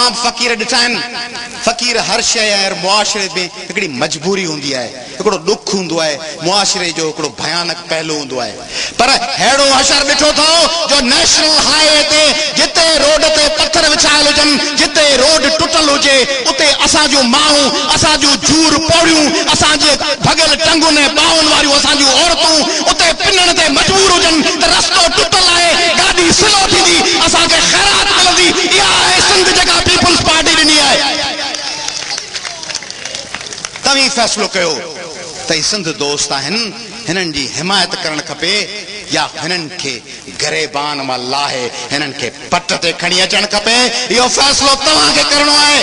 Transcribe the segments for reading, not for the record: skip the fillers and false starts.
तमाम फकीर ॾिठा फकीर हर शय मुआशरे में हिकिड़ी मजबूरी हूंदी आहे, हिकिड़ो दुख हूंदो आहे, मुआशरे जो हिकिड़ो भयानक पहलू हूंदो आहे। पर अहिड़ो हशर ॾिठो अथव जो नेशनल हाईवे ते जिते रोड ते पत्थर विछायल हुजनि, जिते रोड टुटल हुजे, उते असां जूं माण्हू, असां जूं जूर पौड़ियूं, असांजे भॻल टंगुनि ऐं ॿाहुनि वारियूं असां जूं औरतूं उते पिनण ते मजबूर हुजनि त रस्तो टुटल आहे, गाॾी स्लो थींदी, असांखे ख़ैरात मिलंदी। इहा आहे सिंध जेका पीपल्स पार्टी ॾिनी आहे। तव्हीं फ़ैसिलो कयो त ही सिंध दोस्त आहिनि, हिननि जी हिमायत करणु खपे या हिननि खे गरेबान मां लाहे हिननि खे पट ते खणी अचणु खपे। इहो फ़ैसिलो तव्हांखे करणो आहे,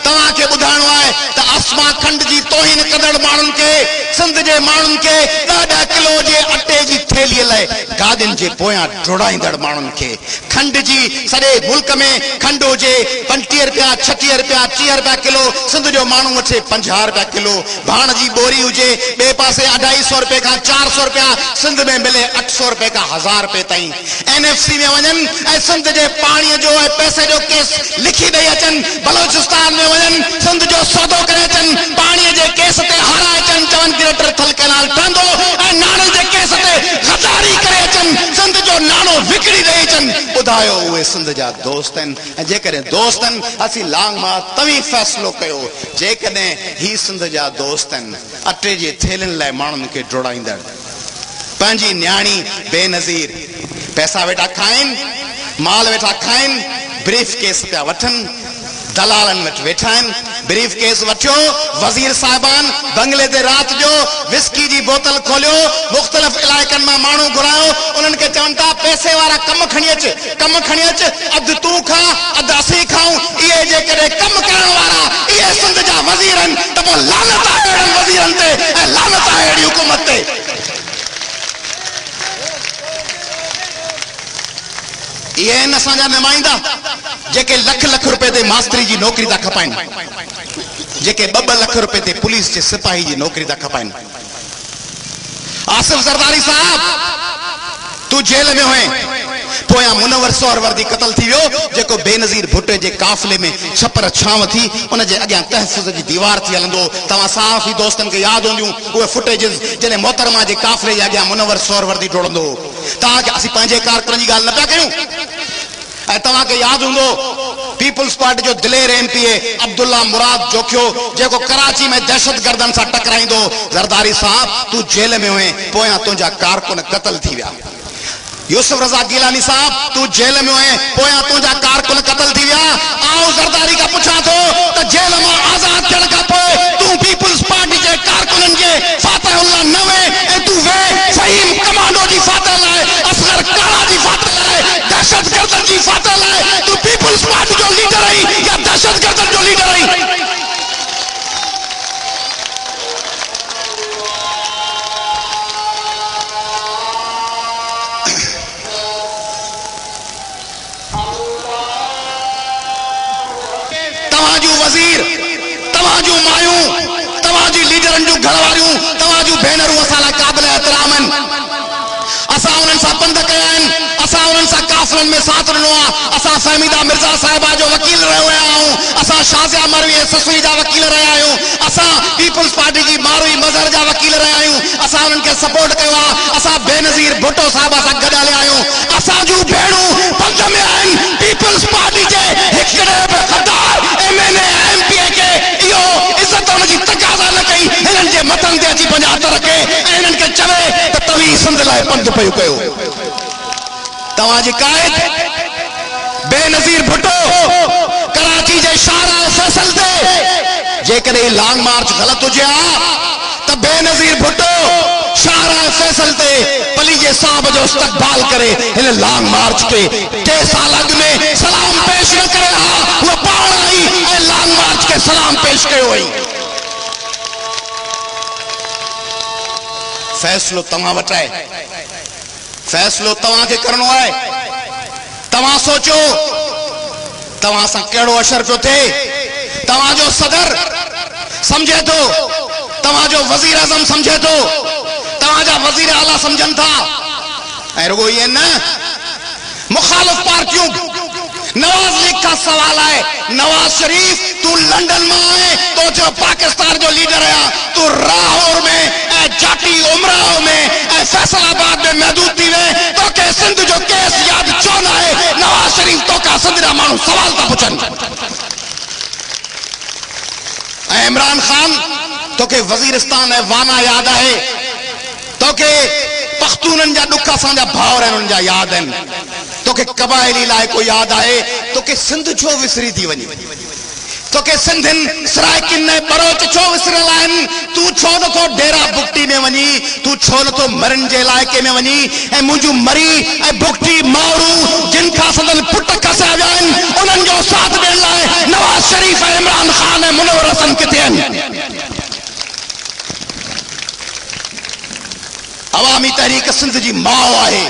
तव्हांखे ॿुधाइणो आहे त अस्मा खंड जी तौहीन कंदड़ माण्हुनि खे, सिंध जे माण्हुनि खे 10 किलो जे अटे जी थेलीअ लाइ गाॾियुनि जे पोयां डोड़ाईंदड़ माण्हुनि खे, खंड जी सॼे मुल्क में खंड हुजे 35 रुपया 36 रुपया 30 रुपया किलो, सिंध जो माण्हू वठे 50 रुपया किलो। भाण जी बोरी हुजे ॿिए पासे 250 रुपए खां 400 रुपया, सिंध में मिले 800 रुपए खां 1000 रुपए ताईं। NFC में वञनि ऐं सिंध जे पाणीअ जो ऐं पैसे जो केस लिखी ॾेई अचनि, बलोचिस्तान में वञनि सिंध जो सौदो करे अचनि, पाणीअ जे केस ते हाराए अचनि, चवनि ग्रेटर थल कैनाल ठहंदो, ऐं नाणे जे केस ते गद्दारी करे अचनि, सिंध जो नाणो विकिणी ॾेई अचनि। ॿुधायो उहे सिंध जा दोस्त आहिनि? ऐं जेकॾहिं दोस्त आहिनि असीं लांग मां तव्हीं फ़ैसिलो कयो, जेकॾहिं ही सिंध जा दोस्त आहिनि अटे जे थेलियुनि लाइ माण्हुनि खे डोड़ाईंदड़, पंहिंजी न्याणी बेनज़ीर पैसा वेठा खाइनि, माल वेठा खाइनि, ब्रीफ केस पिया वठनि, दलालनि वटि वेठा आहिनि, ब्रीफ केस वठियो, वज़ीर साहिबान बंगले ते राति जो विस्की जी बोतल खोलियो, मुख़्तलिफ़ इलाइक़नि मां माण्हू घुरायो, उन्हनि खे चवनि था पैसे वारा कम खणी अच, अधु तूं खा अधु असीं खाऊं। इहे जेकॾहिं कम करण वारा इहे सिंध जा वज़ीर आहिनि त पोइ लानत आहे अहिड़नि वज़ीरनि ते ऐं लानत आहे अहिड़ी हुकूमत ते। इहे आहिनि असांजा नुमाइंदा जेके लख लख रुपए ते मास्तरी जी नौकरी था खपाइनि, जेके 2-2 लख रुपए ते पुलिस जे सिपाही जी नौकरी था खपाइनि। आसिफ ज़रदारी साहब तू जेल में हुए, पोयां मुनव्वर सोहरवर्दी क़त्ल थी वियो, जेको बेनज़ीर भुट्टे जे काफ़िले में छपर छांव थी, उन जे अॻियां तहफ़ुज़ जी दीवार थी हलंदो। तव्हां साफ़ ई दोस्तनि खे यादि हूंदियूं उहे फुटेजिस जॾहिं मोहतरमा जे काफ़िले जे अॻियां मुनव्वर सोहरवर्दी डोड़ंदो। तव्हांखे असीं पंहिंजे कारकुननि जी ॻाल्हि न पिया कयूं। ऐं तव्हांखे यादि हूंदो पीपल्स पार्टी जो दिलेर MPA अब्दुल्ला मुराद जोखियो, जेको कराची में दहशतगर्दनि सां टकराईंदो। ज़रदारी साहब तू जेल में हुए, पोयां तुंहिंजा कारकुन क़त्ल थी विया। यूसुफ रज़ा गिलानी साहब तू जेल में हुए, पोयां तुंहिंजा कारकुन क़त्ल थी विया। आऊं ज़रदारी खां पुछां थो त जेल मां आज़ाद थियण खां पोइ तू पीपल्स पार्टी जे कारकुननि जे फातहुल्लाह न वे, ऐं तू वे फ़हीम कमांडो जी फातह लाइ, असगर काला जी फातह लाइ, दहशतगर्दनि जी फातह लाइ। तू पीपल्स पार्टी जो लीडर आई या दहशतगर्दनि जो लीडर आई? तव्हांजूं वज़ीर, तव्हांजूं मायूं, तव्हांजी लीडरनि जूं घरवारियूं, तव्हांजूं भेनरूं असां लाइ क़ाबिल एहतराम आहिनि। असां उन्हनि सां पंध कया आहिनि, असां उन्हनि सां काफ़िलनि में साथ ॾिनो आहे, असां फहमीदा मिर्ज़ा साहिबा जो वकील रहिया आहियूं, असां शाज़िया मरवी ससुई जा वकील रहिया आहियूं, असां पीपल्स पार्टी जी मारवी मज़हर जा वकील रहिया आहियूं, असां उन्हनि खे सपोर्ट कयो आहे, असां बेनज़ीर भुट्टो साहिब सां गॾु हलिया आहियूं। असां जूं भेणूं पंध में आहिनि। पीपल्स पार्टी जे हिकिड़े बि गद्दार MLA MPA खे इहो इज़त जी तक़ाज़ा न कई, हिननि जे मथनि ते अची पंहिंजा हथ रखे ऐं हिननि खे चवे त तव्हीं सिंध लाइ पंध पियो कयो। तव्हांजी कायद बेनज़ीर भुट्टो कराची जे शाहराह फैसल ते जेकॾहिं लॉन्ग मार्च ग़लत हुजे हा त बेनज़ीर भुट्टो शाहराह फैसल ते पली जे साहब जो इस्तक़बाल करे हिन लॉन्ग मार्च ते 2 साल अॻु में सलाम पेश न करे हा, उहा पाण आई ऐं लॉन्ग मार्च खे सलाम पेश कयो हुई। फ़ैसिलो तव्हां वटि आहे, फ़ैसिलो तव्हांखे करणो आहे। तव्हां सोचो तव्हां सां कहिड़ो असर पियो थिए। तव्हांजो सदर समझे थो, तव्हांजो वज़ीर आज़म समझे थो, तव्हांजा वज़ीर आला सम्झनि था। ऐं रुगो इहे न, मुखालिफ़ पार्टियूं नवाज लीग का सवाल है, नवाज शरीफ तू लंदन में आए तो जो पाकिस्तान जो लीडर है तू राहोर में जाटी उमराव में फैसलाबाद में महदूद थी वे तो के सिंध जो केस याद छो ना है नवाज शरीफ तो का सिंध जा मानू सवाल था पुछन। इमरान खान तो के वजीरिस्तान है वाना याद है तो के पख्तूनन जा दुख असांजा भावर आहिनि उन जा याद आहिनि तो के कबाइली इलाइक़ो याद आहे तो के सिंध छो विसरी थी वञे तो के सिंधिन सराइकिन ने बरोच छो विसरल आहिनि तू छो नथो डेरा बुगटी में वञी तू छो नथो मरन जे इलाइक़े में वञी ऐं मुंहिंजूं मरी ऐं बुगटी मावरूं जिन खां संदन पुट कसिया विया आहिनि उन्हनि जो साथ ॾियण लाइ नवाज शरीफ ऐं इमरान खान ऐं मुनव्वर हसन किथे आहिनि। अवामी तहरीक सिंध जी माउ आहे,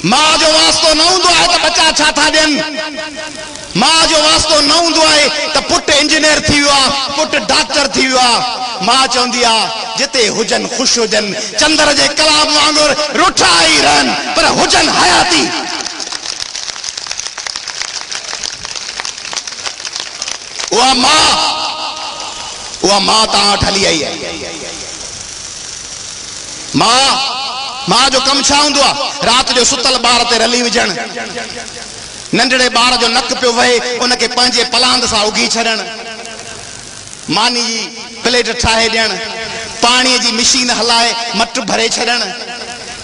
मां जो वास्तो न हूंदो आहे त बच्चा छा था ॾियनि, मां जो वास्तो न हूंदो आहे त पुट इंजीनियर थी वियो आहे पुट डॉक्टर थी वियो आहे। मां चवंदी आहे जिते हुजनि ख़ुशि हुजनि चंद्र जे कलाम वांगुरु रुठा ई रहनि पर हुजनि हयाती। उहा मां तव्हां वटि हली आई आहे। मां जो कम छा हूंदो आहे रात जो सुतल ॿार ते रली विझण, नंढड़े ॿार जो नक पियो वहे उनके पंहिंजे पलांद सां उगी छॾण, मानी जी प्लेट ठाहे ॾियण, पाणीअ जी मशीन हलाए मट भरे छॾण,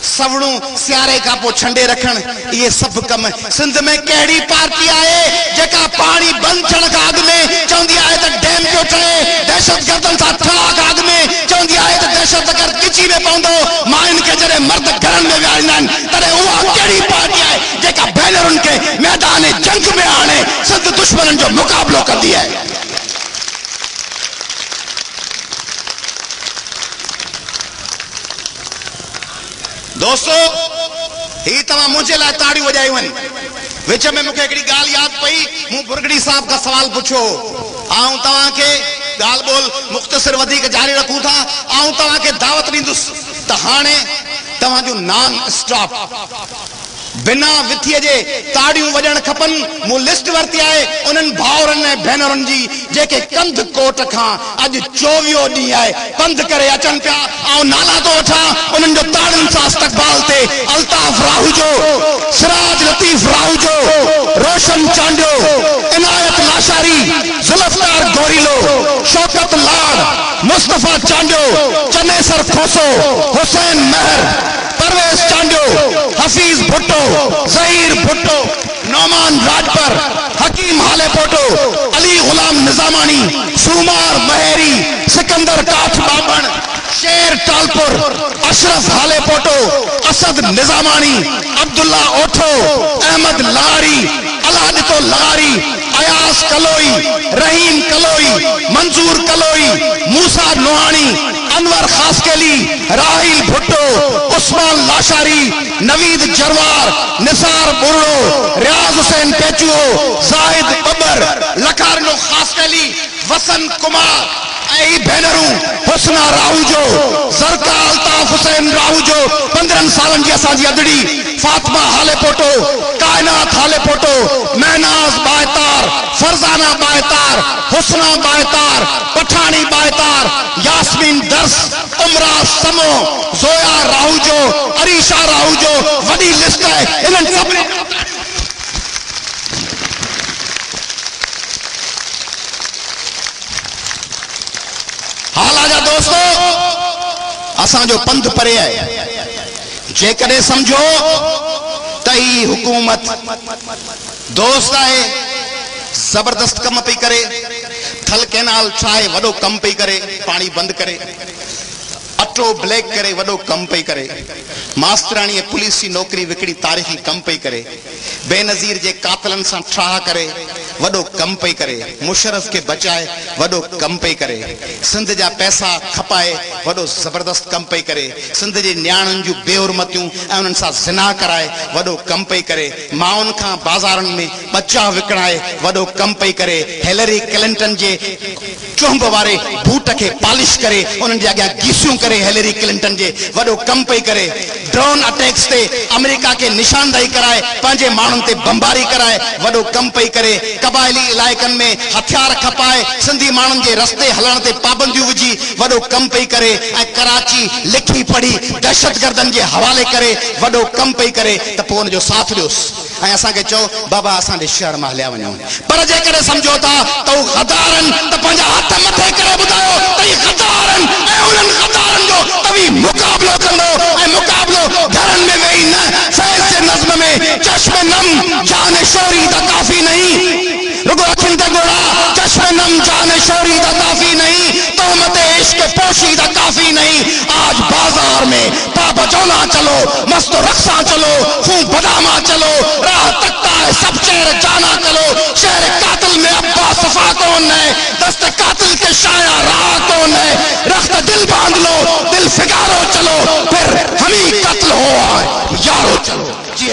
सवड़ूं सियारे का पोइ छंडे रखण। ये सब कम सिंध में कहिड़ी पार्टी आहे जेका पानी बंद थियण खां अॻु में चवंदी आहे त डैम पियो ठहे, दहशतगर्दनि सां ठड़ा खां अॻु में चवंदी आहे त दहशतगर्द किची में पवंदो, मायुनि खे जॾहिं मर्द घरनि में विहारींदा आहिनि तॾहिं उहा कहिड़ी पार्टी आहे जेका भेनरुनि खे मैदान जंग में आणे सिंध दुश्मननि जो मुक़ाबिलो कंदी आहे। दोस्तों ही तव्हां मुझे लाइ ताड़ियूं वॼायूं आहिनि। विच में मूंखे हिकिड़ी ॻाल्हि यादि पई, मूं बुरगड़ी साहब खां सवाल पुछियो, आऊं तव्हांखे ॻाल्हि ॿोल मुख़्तसिर वधीक जारी रखूं था, आऊं तव्हांखे दावत ॾींदुसि त हाणे तव्हांजो नॉन स्टॉप बिना विथीअ जे ताड़ियूं वॼण खपनि। मूं लिस्ट वरिती आहे उन्हनि भाउरनि ऐं भेनरुनि जी जेके कंध कोट खां अॼु 24 ॾींहं आहे पंध करे अचनि पिया। ऐं नाला थो वठां उन्हनि जो ताड़ियुनि सां इस्तक़बाल ते अल्ताफ राहूजो, सिराज लतीफ राहूजो, रोशन चांडियो, इनायत लाशारी, जुल्फकार गोरीलो, शौकत लाड, मुस्तफा चांडियो, चनेसर खोसो, हुसैन महर, परवेज चांडियो, हफीज भुट्टो, जहीर भुट्टो, नौमान राजपर, हकीम हालेपोटो, अली गुलाम निजामानी, सुमार महेरी, सिकंदर काठ बाबण, शेर टालपुर, अशरफ हालेपोटो, असद निजामानी, अब्दुल्ला ओठो, अहमद लारी, अलादितो लारी, अयास कलोई, रहीम कलोई, मंजूर कलोई, मूसा नोहानी, अनवर खासकेली, राहिल भुट्टो, उस्मान लाशारी, नवीद जरवार, निसार बुर्रो, रियाज हुसैन पेचुओ, जाहिद बबर, लखारनो खासकेली, वसन कुमार ऐं भेनरूं हुसना राहूजो, ज़रका अल्ताफ हुसैन राहूजो 15 सालनि जी असांजी अदड़ी, फातिमा हालेपोटो, कायनात हालेपोटो, महनाज बायतार, फरजाना बायतार, हुसना बायतार, पठानी बायतार, यास्मीन दर्स, उमरा समो, जोया राहूजो, अरीशा राहूजो, वॾी लिस्ट आहे। इन्हनि सभिनी हालाजा दोस्तों असांजो पंध परे आहे, जेकॾहिं समझो त ही हुकूमत दोस्त आहे, जबरदस्त कम पई करे, थल कैनाल ठाहे वॾो कम पई करे, पाणी बंदि करे, अटो ब्लैक करे वॾो कम पई करे, मास्तराणी ऐं पुलिस जी नौकरी विकिणी तारीख़ी कम पई करे, बेनज़ीर जे कातिलनि सां ठाह करे वॾो कम पई करे, मुशर्रफ खे बचाए वॾो कम पई करे, सिंध जा पैसा खपाए वॾो ज़बरदस्त कम पई करे, सिंध जे न्याणियुनि जूं बेहुरमतियूं ऐं उन्हनि सां ज़िना कराए वॾो कम पई करे, माउनि खां बाज़ारनि में बचा विकिणाए वॾो कम पई करे, हिलरी क्लिंटन जे चुंब वारे बूट खे पॉलिश करे उन्हनि जे अॻियां गीसियूं करे हिलरी क्लिंटन जे वॾो कम पई करे, ड्रोन अटैक्स ते अमेरिका खे निशानदाही कराए पंहिंजे माण्हुनि ते बमबारी कराए वॾो कम पई करे, क़बाइली इलाइक़नि में हथियार खपाए सिंधी माण्हुनि जे रस्ते हलण ते पाबंदियूं विझी वॾो कम पई करे, ऐं कराची लिखी पढ़ी दहशतगर्दनि जे हवाले करे वॾो कम पई करे, त पोइ हुनजो साथ ॾियोसि ऐं असांखे चओ बाबा असांजे शहर मां हलिया वञूं। पर जेकॾहिं सम्झो था त हू गद्दारनि त पंहिंजा हथ मथे करे ॿुधायो त ही गद्दारनि ऐं उन्हनि गद्दारनि जो तव्हीं मुक़ाबिलो कंदो, ऐं मुक़ाबिलो घरनि में वेही न, फैज़ जे नज़्म में चश्म नम जान शोरी त काफ़ी नहीं, रुगो अखियुनि ते ॻोड़ा चश्म नम जान शोरी त काफ़ी नहीं, तहमत इश्क पोशी त काफ़ी नहीं, आज बाजार में पा बजौना चलो, मस्त रक्सा चलो, खूब बदामा चलो, राह तकता है सब शहर जाना चलो, शहर कातिल में अब्बा सफा कौन है, दस्त कातिल के शाया राह कौन है, रख्त दिल बांध लो, दिल फिगारो चलो, फिर हम ही कत्ल हो आए यारो चलो। जी